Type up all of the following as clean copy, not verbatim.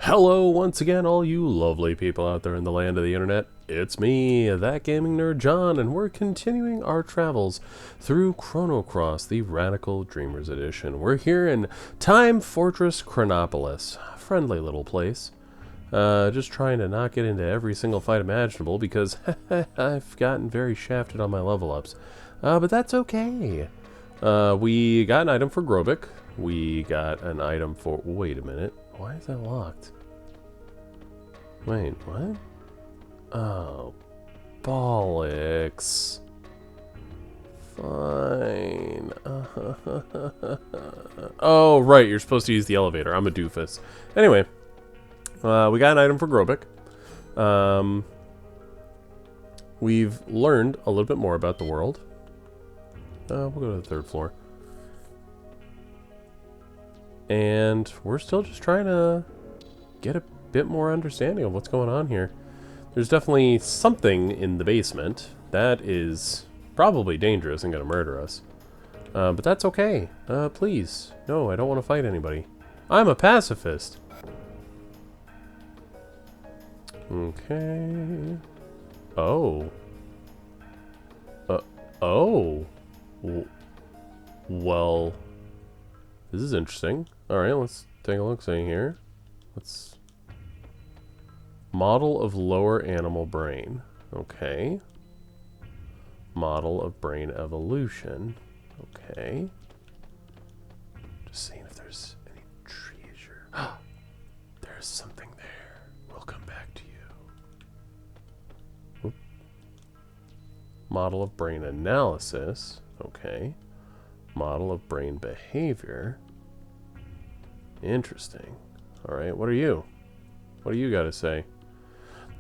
Hello once again, all you lovely people out there in the land of the internet. It's me, that gaming nerd John, and we're continuing our travels through Chrono Cross, the Radical Dreamers Edition. We're here in Time Fortress Chronopolis. Friendly little place. Just trying to not get into every single fight imaginable because I've gotten very shafted on my level ups. But that's okay. We got an item for Grobik. We got an item for... Wait a minute. Why is that locked? Wait, what? Oh, bollocks. Fine. Oh, right, you're supposed to use the elevator. I'm a doofus. Anyway, we got an item for Grobik. We've learned a little bit more about the world. We'll go to the third floor. And we're still just trying to get a bit more understanding of what's going on here. There's definitely something in the basement that is probably dangerous and going to murder us. But that's okay. Please. No, I don't want to fight anybody. I'm a pacifist. Okay. Oh. Oh. Well, this is interesting. Alright, let's take a look see here. Let's... Model of lower animal brain. Okay. Model of brain evolution. Okay. Just seeing if there's any treasure. There's something there. We'll come back to you. Oop. Model of brain analysis. Okay. Model of brain behavior. Interesting. Alright, what are you? What do you got to say?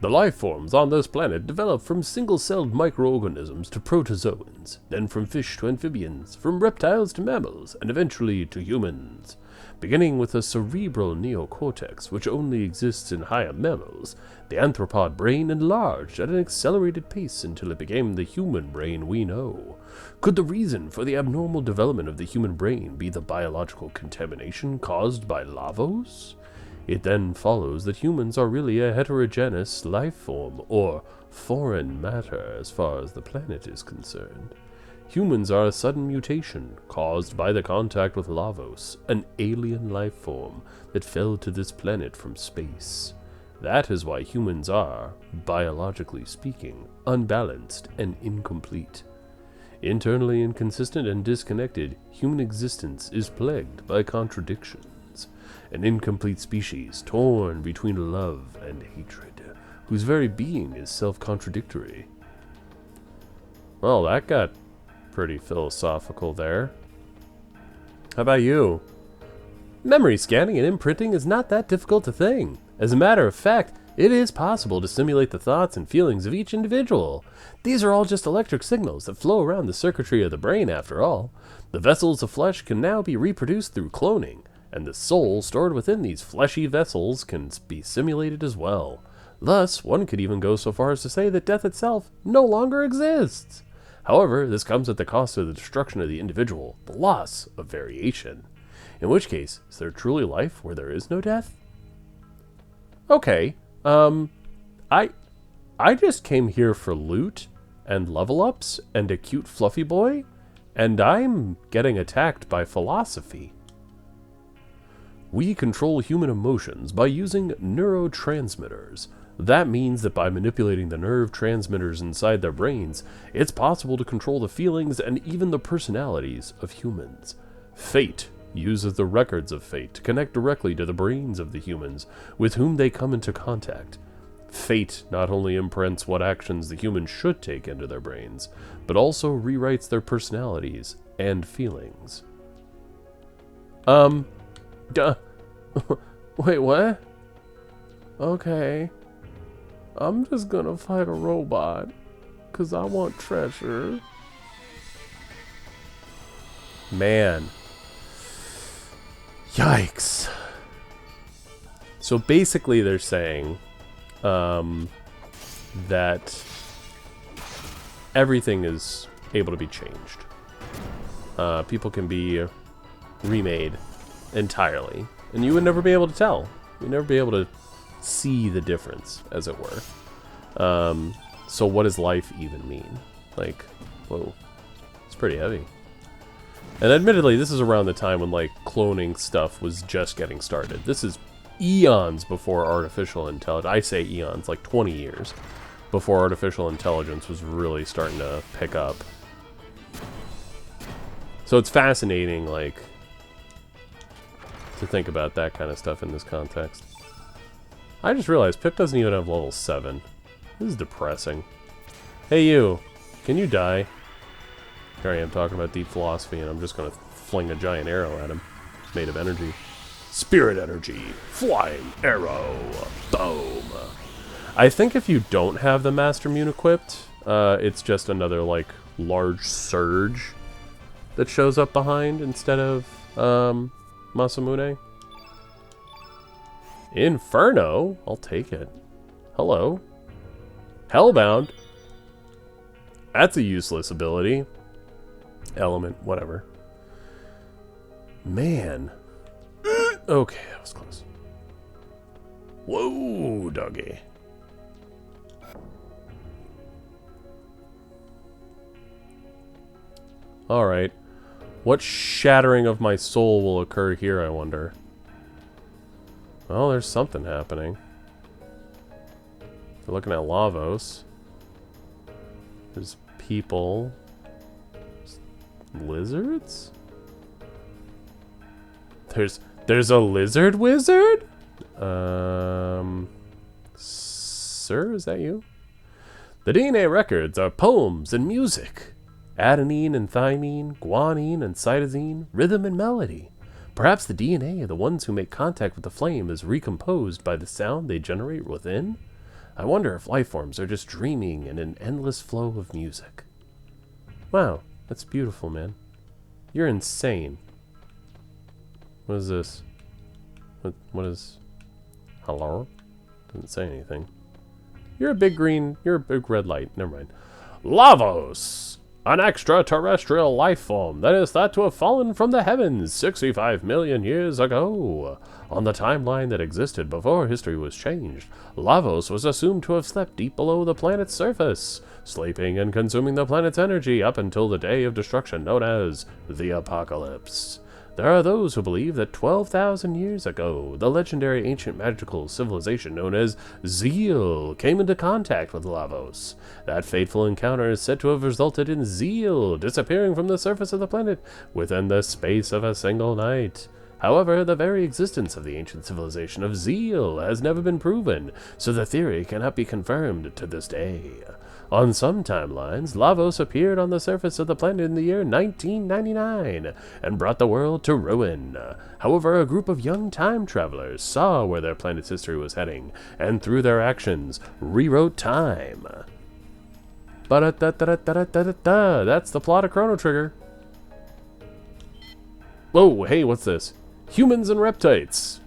The life forms on this planet developed from single-celled microorganisms to protozoans, then from fish to amphibians, from reptiles to mammals, and eventually to humans. Beginning with a cerebral neocortex, which only exists in higher mammals, the anthropod brain enlarged at an accelerated pace until it became the human brain we know. Could the reason for the abnormal development of the human brain be the biological contamination caused by Lavos? It then follows that humans are really a heterogeneous life form, or foreign matter as far as the planet is concerned. Humans are a sudden mutation caused by the contact with Lavos, an alien life form that fell to this planet from space. That is why humans are, biologically speaking, unbalanced and incomplete. Internally inconsistent and disconnected, human existence is plagued by contradictions. An incomplete species torn between love and hatred, whose very being is self-contradictory. Well, that got pretty philosophical there. How about you? Memory scanning and imprinting is not that difficult a thing. As a matter of fact, it is possible to simulate the thoughts and feelings of each individual. These are all just electric signals that flow around the circuitry of the brain after all. The vessels of flesh can now be reproduced through cloning, and the soul stored within these fleshy vessels can be simulated as well. Thus, one could even go so far as to say that death itself no longer exists. However, this comes at the cost of the destruction of the individual, the loss of variation. In which case, is there truly life where there is no death? Okay, I just came here for loot and level ups and a cute fluffy boy, and I'm getting attacked by philosophy. We control human emotions by using neurotransmitters. That means that by manipulating the nerve transmitters inside their brains, it's possible to control the feelings and even the personalities of humans. Fate uses the records of fate to connect directly to the brains of the humans with whom they come into contact. Fate not only imprints what actions the humans should take into their brains, but also rewrites their personalities and feelings. Wait, what? Okay. I'm just gonna fight a robot, 'cause I want treasure. Man. Yikes. So basically they're saying that everything is able to be changed. People can be remade entirely, and you would never be able to tell. We'd never be able to see the difference, as it were. So what does life even mean? Like, whoa, it's pretty heavy. And admittedly, this is around the time when, like, cloning stuff was just getting started. This is eons before artificial intelligence. I say eons, like 20 years before artificial intelligence was really starting to pick up. So it's fascinating, like, to think about that kind of stuff in this context. I just realized Pip doesn't even have level 7. This is depressing. Hey you, can you die? Here I am talking about deep philosophy and I'm just gonna fling a giant arrow at him. Made of energy. Spirit energy. Flying arrow. Boom. I think if you don't have the Master Mune equipped, it's just another, like, large surge that shows up behind instead of, Masamune. Inferno? I'll take it. Hello. Hellbound. That's a useless ability. Element, whatever. Man. Okay, that was close. Whoa, doggy. Alright. What shattering of my soul will occur here, I wonder? Well, there's something happening. We're looking at Lavos. There's people. Lizards? There's a lizard wizard? Sir, is that you? The DNA records are poems and music. Adenine and thymine, guanine and cytosine, rhythm and melody. Perhaps the DNA of the ones who make contact with the flame is recomposed by the sound they generate within? I wonder if life forms are just dreaming in an endless flow of music. Wow, that's beautiful, man. You're insane. What is this? What is... Hello? Doesn't say anything. You're a big red light. Never mind. Lavos! An extraterrestrial life form that is thought to have fallen from the heavens 65 million years ago. On the timeline that existed before history was changed, Lavos was assumed to have slept deep below the planet's surface, sleeping and consuming the planet's energy up until the day of destruction known as the Apocalypse. There are those who believe that 12,000 years ago, the legendary ancient magical civilization known as Zeal came into contact with Lavos. That fateful encounter is said to have resulted in Zeal disappearing from the surface of the planet within the space of a single night. However, the very existence of the ancient civilization of Zeal has never been proven, so the theory cannot be confirmed to this day. On some timelines, Lavos appeared on the surface of the planet in the year 1999 and brought the world to ruin. However, a group of young time travelers saw where their planet's history was heading and through their actions rewrote time. Ba-da-da-da-da-da-da-da. That's the plot of Chrono Trigger. Whoa, hey, what's this? Humans and reptites.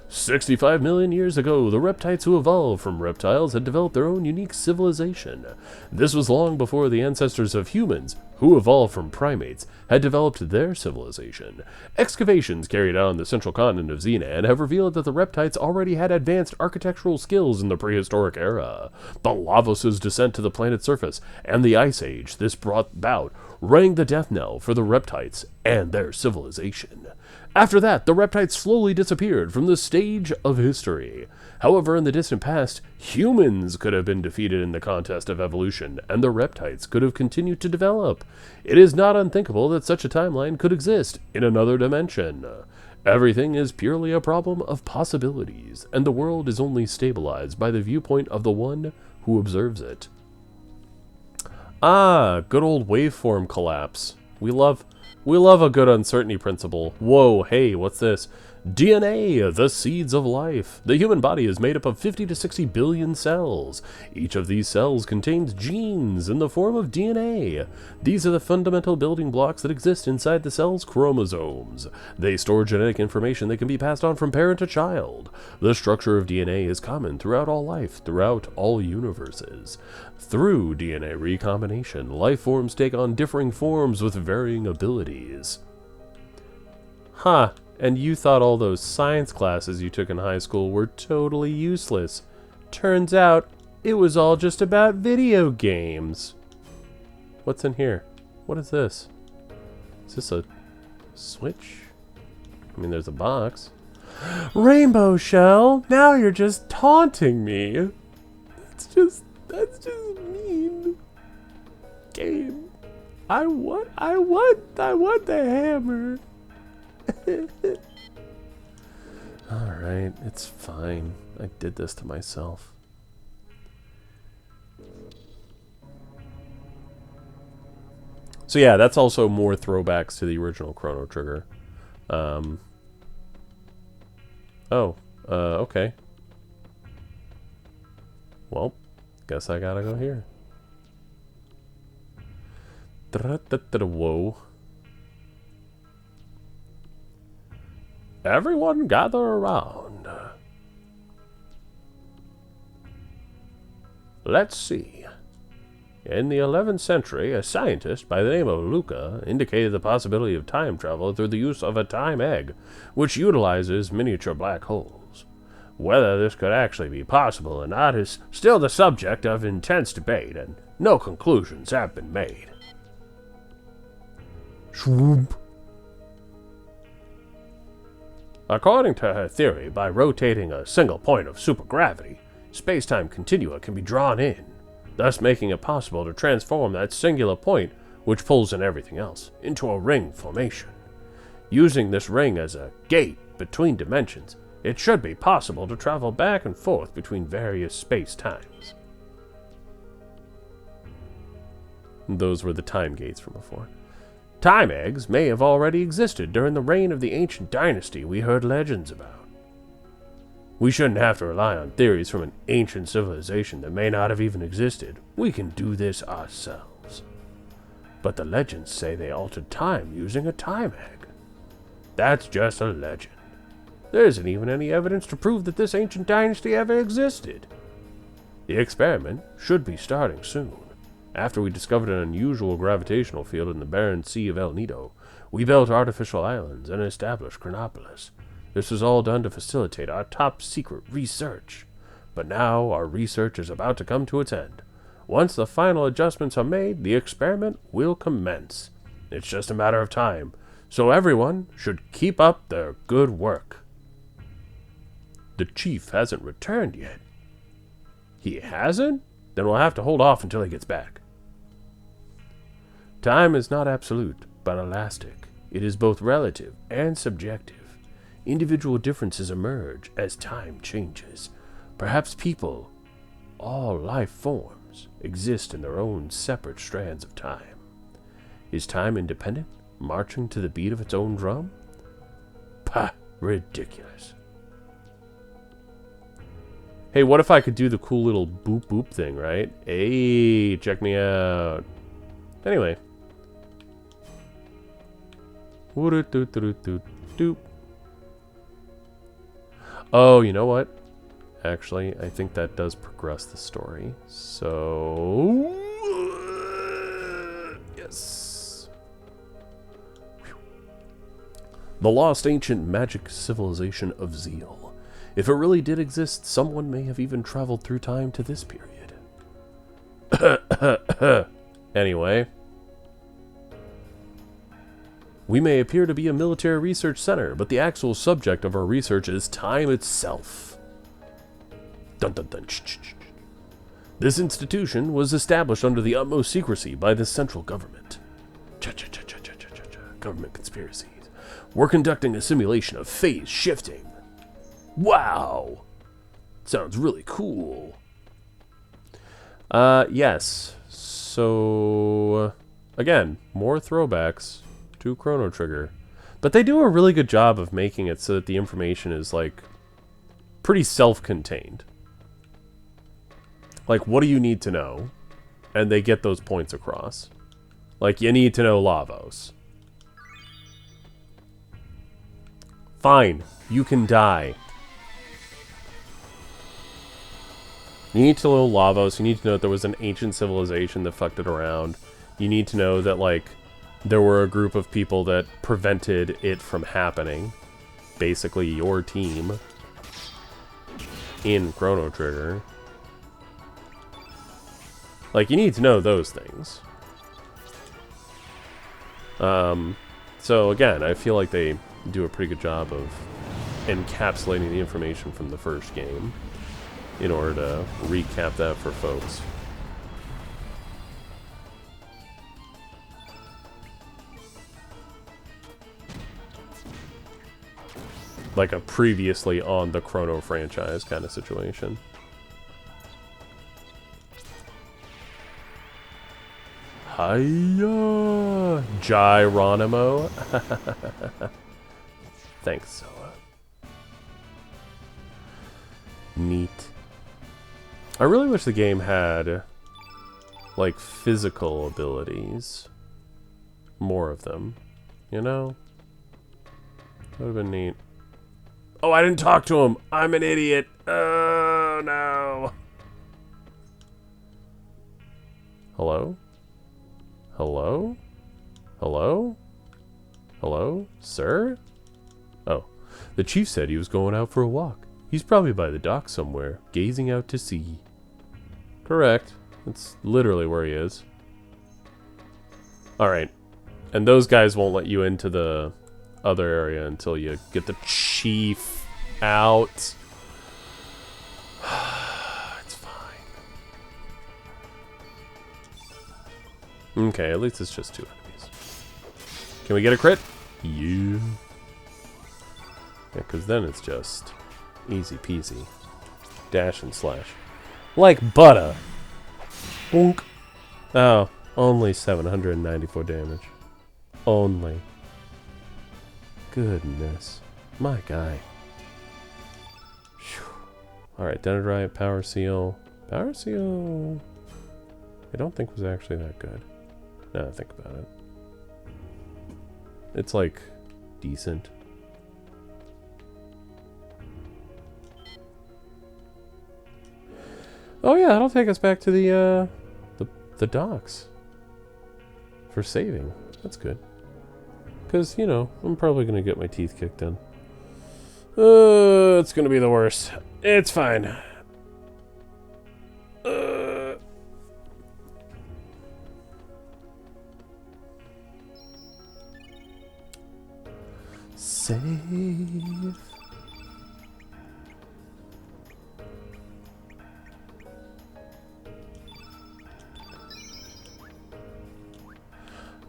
65 million years ago, the reptites who evolved from reptiles had developed their own unique civilization. This was long before the ancestors of humans, who evolved from primates, had developed their civilization. Excavations carried out on the central continent of Xenan have revealed that the reptites already had advanced architectural skills in the prehistoric era. But Lavos' descent to the planet's surface and the Ice Age this brought about rang the death knell for the reptites and their civilization. After that, the reptites slowly disappeared from the stage of history. However, in the distant past, humans could have been defeated in the contest of evolution, and the reptites could have continued to develop. It is not unthinkable that such a timeline could exist in another dimension. Everything is purely a problem of possibilities, and the world is only stabilized by the viewpoint of the one who observes it. Ah, good old waveform collapse. We love a good uncertainty principle. Whoa, hey, what's this? DNA, the seeds of life. The human body is made up of 50 to 60 billion cells. Each of these cells contains genes in the form of DNA. These are the fundamental building blocks that exist inside the cell's chromosomes. They store genetic information that can be passed on from parent to child. The structure of DNA is common throughout all life, throughout all universes. Through DNA recombination, life forms take on differing forms with varying abilities. Huh. And you thought all those science classes you took in high school were totally useless. Turns out, it was all just about video games. What's in here? What is this? Is this a switch? I mean, there's a box. Rainbow Shell! Now you're just taunting me. That's just mean. Game. I want the hammer. Alright, it's fine. I did this to myself. So yeah, that's also more throwbacks to the original Chrono Trigger. Okay. Well, guess I gotta go here. Whoa. Everyone gather around. Let's see. In the 11th century, a scientist by the name of Luca indicated the possibility of time travel through the use of a time egg, which utilizes miniature black holes. Whether this could actually be possible or not is still the subject of intense debate, and no conclusions have been made. Swoop. According to her theory, by rotating a single point of supergravity, space-time continua can be drawn in, thus making it possible to transform that singular point, which pulls in everything else, into a ring formation. Using this ring as a gate between dimensions, it should be possible to travel back and forth between various space-times. Those were the time gates from before. Time eggs may have already existed during the reign of the ancient dynasty we heard legends about. We shouldn't have to rely on theories from an ancient civilization that may not have even existed. We can do this ourselves. But the legends say they altered time using a time egg. That's just a legend. There isn't even any evidence to prove that this ancient dynasty ever existed. The experiment should be starting soon. After we discovered an unusual gravitational field in the barren sea of El Nido, we built artificial islands and established Chronopolis. This was all done to facilitate our top-secret research. But now our research is about to come to its end. Once the final adjustments are made, the experiment will commence. It's just a matter of time, so everyone should keep up their good work. The chief hasn't returned yet. He hasn't? Then we'll have to hold off until he gets back. Time is not absolute, but elastic. It is both relative and subjective. Individual differences emerge as time changes. Perhaps people, all life forms, exist in their own separate strands of time. Is time independent, marching to the beat of its own drum? Pah, ridiculous. Hey, what if I could do the cool little boop boop thing, right? Hey, check me out. Anyway. Oh, you know what? Actually, I think that does progress the story. So... yes. The lost ancient magic civilization of Zeal. If it really did exist, someone may have even traveled through time to this period. Anyway. We may appear to be a military research center, but the actual subject of our research is time itself. Dun dun dun. This institution was established under the utmost secrecy by the central government. Government conspiracies. We're conducting a simulation of phase shifting. Wow! Sounds really cool. Yes. So, again, more throwbacks to Chrono Trigger. But they do a really good job of making it so that the information is, like, pretty self-contained. Like, what do you need to know? And they get those points across. Like, you need to know Lavos. Fine. You can die. You need to know Lavos. You need to know that there was an ancient civilization that fucked it around. You need to know that, like, there were a group of people that prevented it from happening. basically your team in Chrono Trigger. Like, you need to know those things. So again, I feel like they do a pretty good job of encapsulating the information from the first game in order to recap that for folks. Like a previously on the Chrono franchise kind of situation. Hiya! Gyronimo. Thanks, Zoa. Neat. I really wish the game had, like, physical abilities. More of them. You know? That would have been neat. Oh, I didn't talk to him! I'm an idiot! Oh, no! Hello? Hello? Hello? Hello? Sir? Oh. The chief said he was going out for a walk. He's probably by the dock somewhere, gazing out to sea. Correct. That's literally where he is. Alright. And those guys won't let you into the other area until you get the chief out. It's fine. Okay, at least it's just 2 enemies. Can we get a crit? Yeah. Because then it's just easy peasy. Dash and slash. Like butter. Boink. Oh, only 794 damage. Only. Goodness. My guy. Alright, Dendrite, Power Seal. Power Seal, I don't think was actually that good. Now that I think about it. It's like decent. Oh yeah, that'll take us back to the docks for saving. That's good. Because, you know, I'm probably going to get my teeth kicked in. It's going to be the worst. It's fine. Save.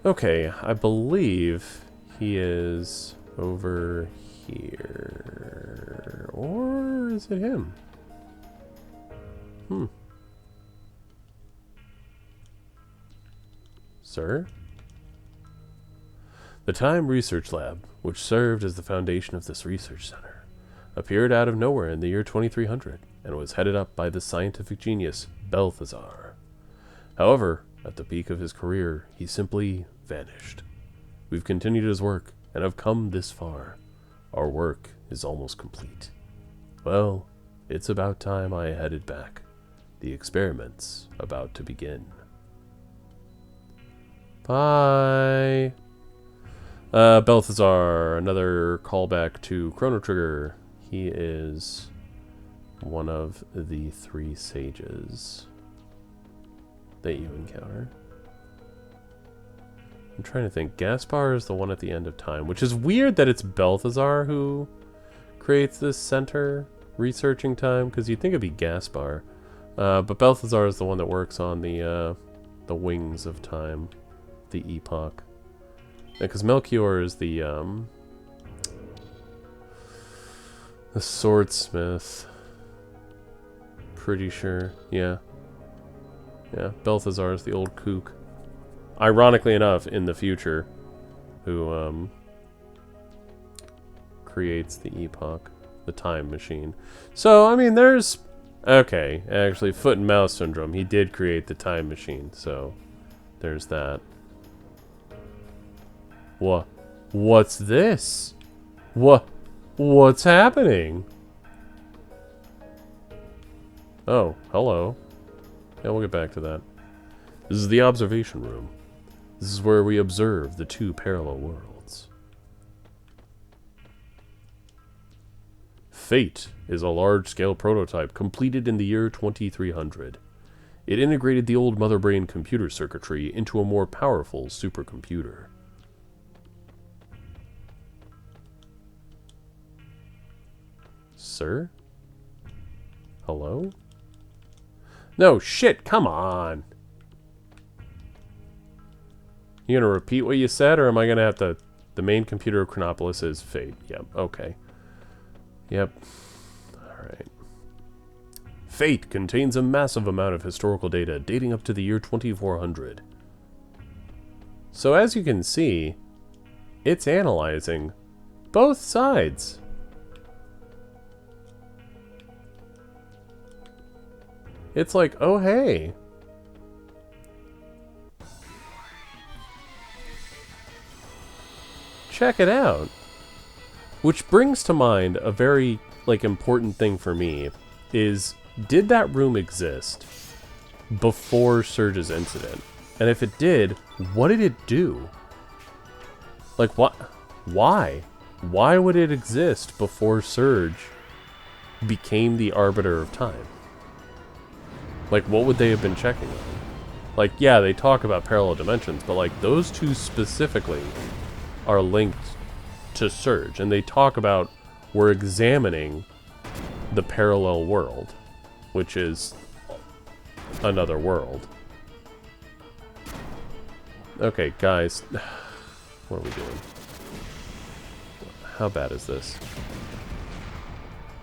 Okay, I believe he is over here. Or is it him? Sir? The Time Research Lab, which served as the foundation of this research center, appeared out of nowhere in the year 2300 and was headed up by the scientific genius Balthazar. However, at the peak of his career, he simply vanished. We've continued his work and have come this far. Our work is almost complete. Well, it's about time I headed back. The experiment's about to begin. Bye. Balthazar, another callback to Chrono Trigger. He is one of the 3 sages that you encounter. I'm trying to think. Gaspar is the one at the end of time, which is weird that it's Balthazar who creates this center researching time, because you'd think it'd be Gaspar. But Balthazar is the one that works on the wings of time, the epoch. Because Melchior is the swordsmith. Pretty sure. Yeah. Yeah, Balthazar is the old kook. Ironically enough, in the future, who creates the epoch, the time machine. So, I mean, there's... Okay, actually, foot and mouth syndrome. He did create the time machine, so there's that. What's this? What's happening? Oh, hello. Yeah, we'll get back to that. This is the observation room. This is where we observe the 2 parallel worlds. Fate is a large-scale prototype completed in the year 2300. It integrated the old mother brain computer circuitry into a more powerful supercomputer. Sir? Hello? No, shit, come on! You gonna repeat what you said, or am I gonna have to... The main computer of Chronopolis is Fate. Yep, okay. Yep. Alright. Fate contains a massive amount of historical data dating up to the year 2400. So as you can see, it's analyzing both sides. It's like, oh hey. Check it out. Which brings to mind a very, like, important thing for me, is, did that room exist before Surge's incident? And if it did, what did it do? Like, what? Why? Why would it exist before Surge became the arbiter of time? Like, what would they have been checking on? Like, yeah, they talk about parallel dimensions, but, like, those two specifically are linked to Surge, and they talk about, we're examining the parallel world, which is another world. Okay, guys, what are we doing? How bad is this?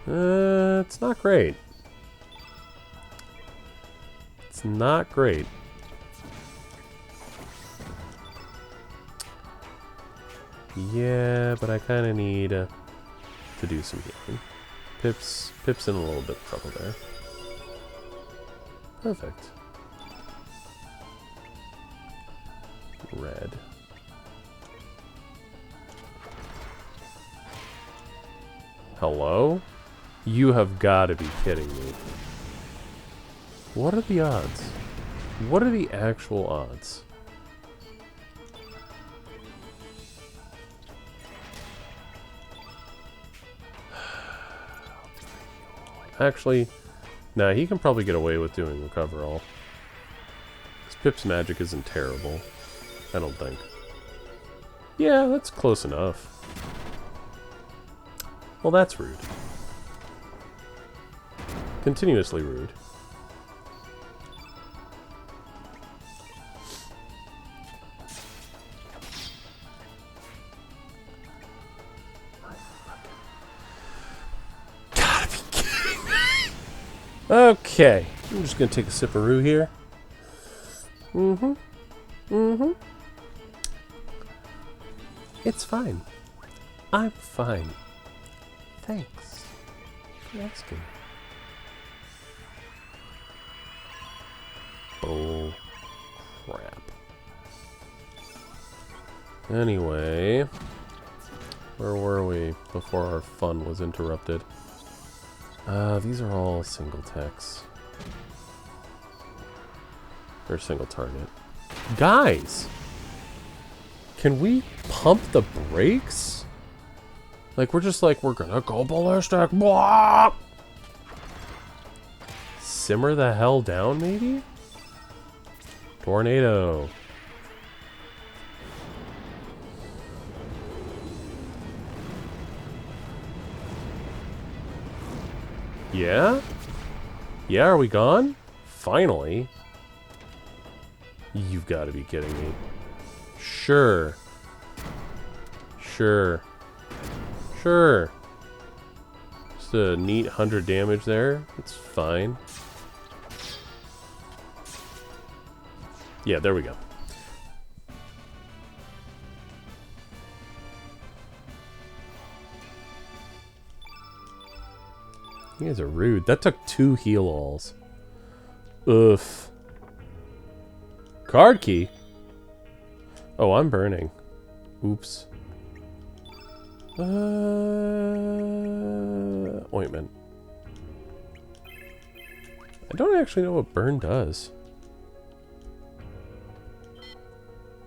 It's not great. It's not great. Yeah, but I kind of need to do some healing. Pip's in a little bit of trouble there. Perfect. Red. Hello? You have got to be kidding me. What are the odds? What are the actual odds? Actually, nah, he can probably get away with doing Recover All. Because Pip's magic isn't terrible. I don't think. Yeah, that's close enough. Well, that's rude. Continuously rude. Okay, I'm just gonna take a sipperoo here. It's fine. I'm fine. Thanks for asking. Bull crap. Anyway, where were we before our fun was interrupted? These are all single techs. Or single target. Guys! Can we pump the brakes? Like, we're just like, we're gonna go ballistic. Blah! Simmer the hell down, maybe? Tornado. Yeah? Yeah, are we gone? Finally. You've got to be kidding me. Sure. Sure. Sure. Just a neat 100 damage there. It's fine. Yeah, there we go. You guys are rude. That took 2 heal-alls. Oof. Card key? Oh, I'm burning. Oops. Ointment. I don't actually know what burn does.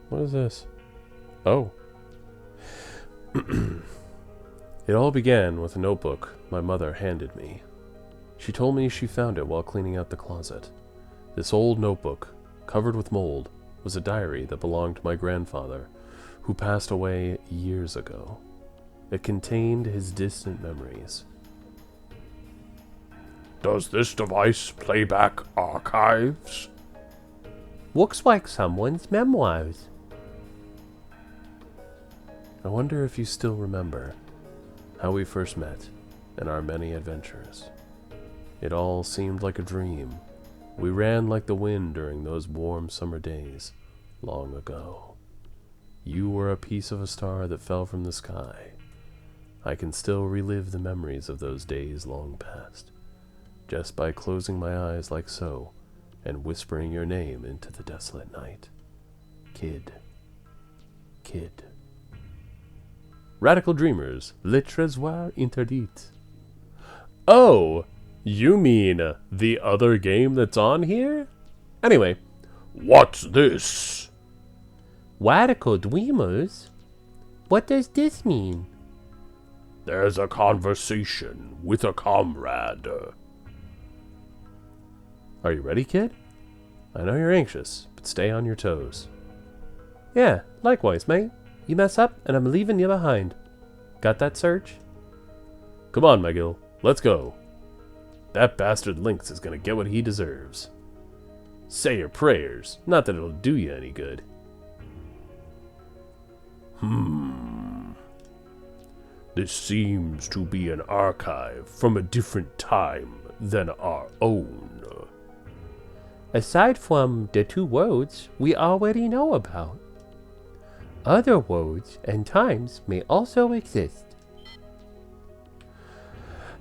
What is this? Oh. It all began with a notebook my mother handed me. She told me she found it while cleaning out the closet. This old notebook, covered with mold, was a diary that belonged to my grandfather, who passed away years ago. It contained his distant memories. Does this device play back archives? Looks like someone's memoirs. I wonder if you still remember how we first met and our many adventures. It all seemed like a dream. We ran like the wind during those warm summer days long ago. You were a piece of a star that fell from the sky. I can still relive the memories of those days long past, just by closing my eyes like so, and whispering your name into the desolate night. Kid. Kid. Radical Dreamers, Le Trésor Interdit. Oh, you mean the other game that's on here? Anyway. What's this? Radical Dreamers? What does this mean? There's a conversation with a comrade. Are you ready, kid? I know you're anxious, but stay on your toes. Yeah, likewise, mate. You mess up, and I'm leaving you behind. Got that, Serge? Come on, McGill. Let's go. That bastard Lynx is gonna get what he deserves. Say your prayers. Not that it'll do you any good. This seems to be an archive from a different time than our own. Aside from the two worlds we already know about, other worlds and times may also exist.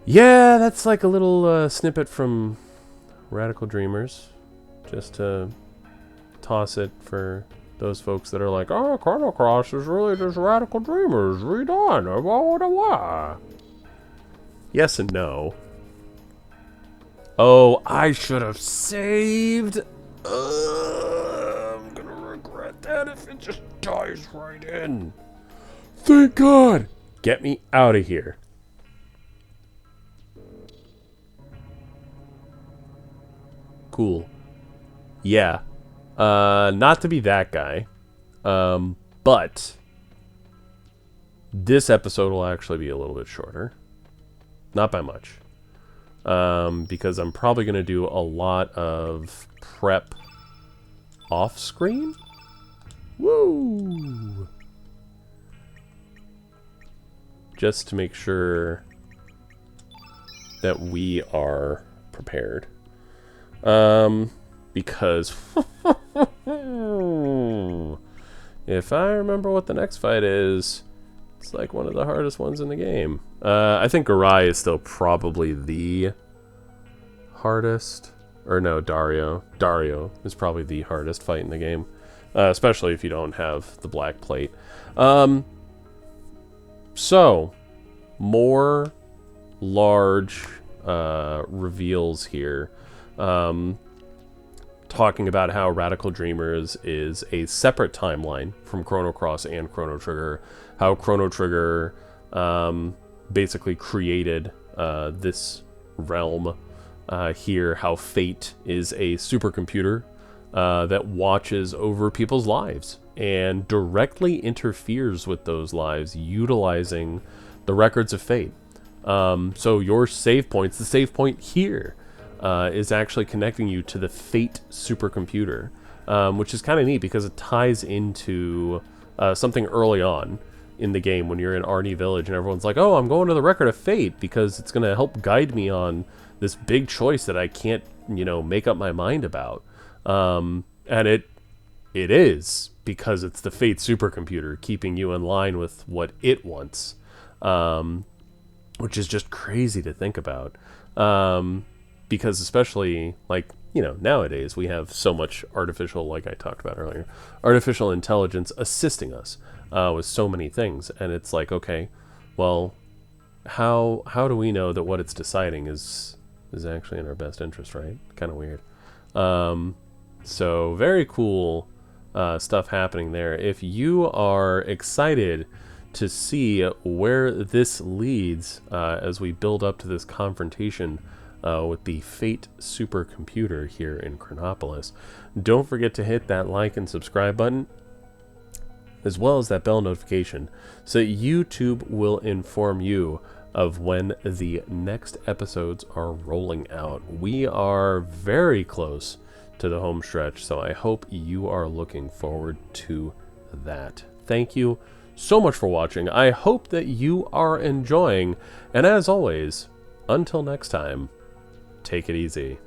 Yeah, that's like a little snippet from Radical Dreamers. Just to toss it for those folks that are like, oh, Chrono Cross is really just Radical Dreamers redone. Why? Yes and no. Oh, I should have saved. I'm gonna regret that if it just dies right in. Thank God. Get me out of here. Cool. Yeah. Not to be that guy. But this episode will actually be a little bit shorter. Not by much. Because I'm probably going to do a lot of prep off screen. Woo! Just to make sure that we are prepared. Because if I remember what the next fight is, it's like one of the hardest ones in the game. I think Garai is still probably the hardest. Or no, Dario. Dario is probably the hardest fight in the game. Especially if you don't have the black plate. So, more large reveals here. Talking about how Radical Dreamers is a separate timeline from Chrono Cross and Chrono Trigger. How Chrono Trigger basically created this realm here. How Fate is a supercomputer that watches over people's lives and directly interferes with those lives, utilizing the records of Fate. So your save points, the save point here, is actually connecting you to the Fate supercomputer, which is kind of neat because it ties into something early on in the game when you're in Arnie Village and everyone's like, oh, I'm going to the record of Fate because it's going to help guide me on this big choice that I can't, make up my mind about. And it is, because it's the Fate supercomputer keeping you in line with what it wants, which is just crazy to think about. Because especially, nowadays we have so much artificial, like I talked about earlier, artificial intelligence assisting us with so many things. And it's like, okay, well, how do we know that what it's deciding is actually in our best interest, right? Kind of weird. So very cool stuff happening there. If you are excited to see where this leads as we build up to this confrontation with the Fate supercomputer here in Chronopolis. Don't forget to hit that like and subscribe button, as well as that bell notification, so YouTube will inform you of when the next episodes are rolling out. We are very close to the home stretch, so I hope you are looking forward to that. Thank you so much for watching. I hope that you are enjoying, and as always, until next time, take it easy.